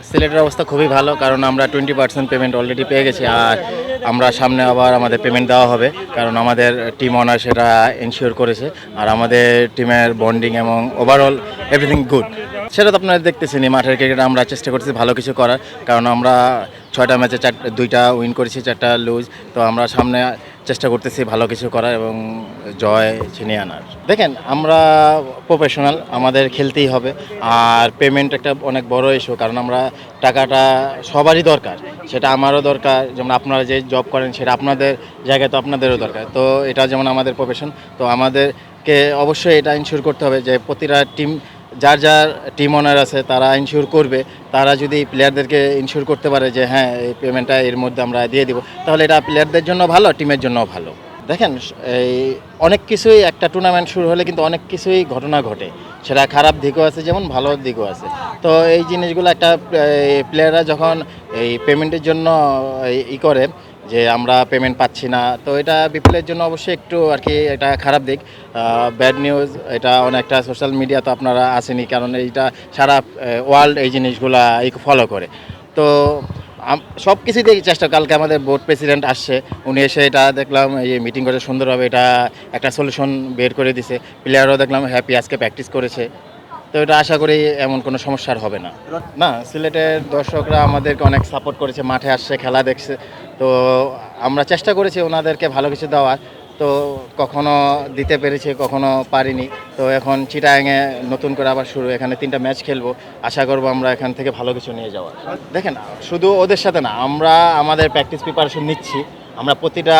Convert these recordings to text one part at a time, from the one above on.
সিলেটের অবস্থা খুবই ভালো, কারণ আমরা 20% পেমেন্ট অলরেডি পেয়ে গেছি। আর আমরা সামনে আবার আমাদের পেমেন্ট দেওয়া হবে, কারণ আমাদের টিম ওনার সেটা এনশিওর করেছে। আর আমাদের টিমের বন্ডিং এবং ওভারঅল এভরিথিং গুড। সেটা তো আপনারা দেখতেছেন, মাঠের ক্রিকেটে আমরা চেষ্টা করছি ভালো কিছু করার, কারণ আমরা 6টা ম্যাচে 2টা উইন করেছি, 4টা লুজ। তো আমরা সামনে চেষ্টা করতেছি ভালো কিছু করার এবং জয় ছিনিয়ে আনার। দেখেন, আমরা প্রফেশনাল, আমাদের খেলতেই হবে। আর পেমেন্ট একটা অনেক বড় ইস্যু, কারণ আমরা টাকাটা সবারই দরকার, সেটা আমারও দরকার। যেমন আপনারা যে জব করেন সেটা আপনাদের জায়গায়, তো আপনাদেরও দরকার। তো এটা যেমন আমাদের প্রফেশন, তো আমাদেরকে অবশ্যই এটা ইনশিওর করতে হবে যে প্রতিটা টিম, যার যার টিম ওনার আছে তারা ইনশিওর করবে। তারা যদি প্লেয়ারদেরকে ইনশিওর করতে পারে যে হ্যাঁ এই পেমেন্টটা এর মধ্যে আমরা দিয়ে দিব, তাহলে এটা প্লেয়ারদের জন্য ভালো, টিমের জন্য ভালো। দেখেন, এই অনেক কিছুই, একটা টুর্নামেন্ট শুরু হলে কিন্তু অনেক কিছুই ঘটনা ঘটে, সেটা খারাপ দিকও আছে যেমন ভালো দিকও আছে। তো এই জিনিসগুলো একটা প্লেয়াররা যখন এই পেমেন্টের জন্য করে যে আমরা পেমেন্ট পাচ্ছি না, তো এটা বিপিএলের জন্য অবশ্যই একটু আর কি এটা খারাপ দিক, ব্যাড নিউজ। এটা অনেকটা সোশ্যাল মিডিয়া তো আপনারা আসেনি, কারণ এইটা সারা ওয়ার্ল্ড এই জিনিসগুলা ফলো করে। তো সব কিছুতেই চেষ্টা, কালকে আমাদের বোর্ড প্রেসিডেন্ট আসছে, উনি এসে এটা দেখলাম এই মিটিং করে সুন্দরভাবে এটা একটা সলিউশন বের করে দিছে। প্লেয়ারও দেখলাম হ্যাপি, আজকে প্র্যাকটিস করেছে। তো এটা আশা করি এমন কোনো সমস্যার হবে না। না, সিলেটের দর্শকরা আমাদেরকে অনেক সাপোর্ট করেছে, মাঠে আসছে, খেলা দেখছে। তো আমরা চেষ্টা করেছি ওনাদেরকে ভালো কিছু দেওয়ার। তো কখনো দিতে পেরেছি, কখনো পারিনি। তো এখন চিটাগাংয়ে নতুন করে আবার শুরু, এখানে 3টা ম্যাচ খেলবো। আশা করবো আমরা এখান থেকে ভালো কিছু নিয়ে যাওয়ার। দেখেন, শুধু ওদের সাথে না, আমরা আমাদের প্র্যাকটিস প্রিপারেশন নিচ্ছি। আমরা প্রতিটা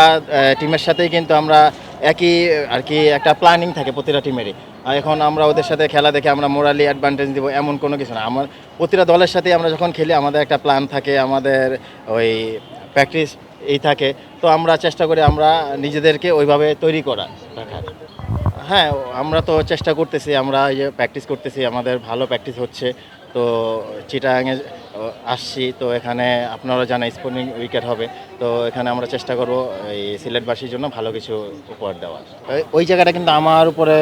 টিমের সাথেই কিন্তু আমরা একই আর কি একটা প্ল্যানিং থাকে প্রতিটা টিমেরই। এখন আমরা ওদের সাথে খেলা দেখে আমরা মোরালি অ্যাডভান্টেজ দিব এমন কোনো কিছু না। আমার প্রতিটা দলের সাথেই আমরা যখন খেলি আমাদের একটা প্ল্যান থাকে, আমাদের ওই প্র্যাকটিস এই থাকে। তো আমরা চেষ্টা করি আমরা নিজেদেরকে ওইভাবে তৈরি রাখার। হ্যাঁ, আমরা তো চেষ্টা করতেছি, আমরা এই যে প্র্যাকটিস করতেছি, আমাদের ভালো প্র্যাকটিস হচ্ছে। তো চিটাগাংয়ে আসছি, তো এখানে আপনারা জানেন স্পোর্টিং উইকেট হবে। তো এখানে আমরা চেষ্টা করব এই সিলেটবাসীর জন্য ভালো কিছু উপহার দেওয়ার। ওই জায়গাটা কিন্তু আমার উপরে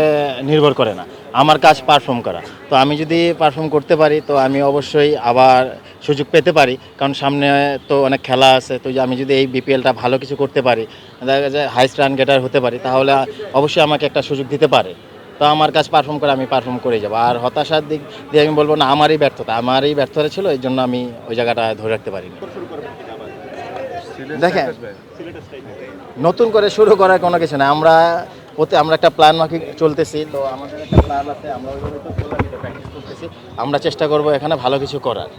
নির্ভর করে না, আমার কাজ পারফর্ম করা। তো আমি যদি পারফর্ম করতে পারি তো আমি অবশ্যই আবার সুযোগ পেতে পারি, কারণ সামনে তো অনেক খেলা আছে। তো আমি যদি এই বিপিএলটা ভালো কিছু করতে পারি, দেখা যায় হাইস্ট রান গেটার হতে পারি, তাহলে অবশ্যই আমাকে একটা সুযোগ দিতে পারে। তো আমার কাজ পারফর্ম করে আমি পারফর্ম করে যাবো। আর হতাশার দিক দিয়ে আমি বলবো না, আমারই ব্যর্থতা ছিল, এই জন্য আমি ওই জায়গাটা ধরে রাখতে পারিনি। দেখেন, নতুন করে শুরু করার কোনো কিছু না, আমরা একটা প্ল্যান মাফিক চলতেছি। তো আমাদের একটা প্ল্যান আছে, আমরা ওইভাবে তো প্র্যাকটিস করতেছি। আমরা চেষ্টা করবো এখানে ভালো কিছু করার।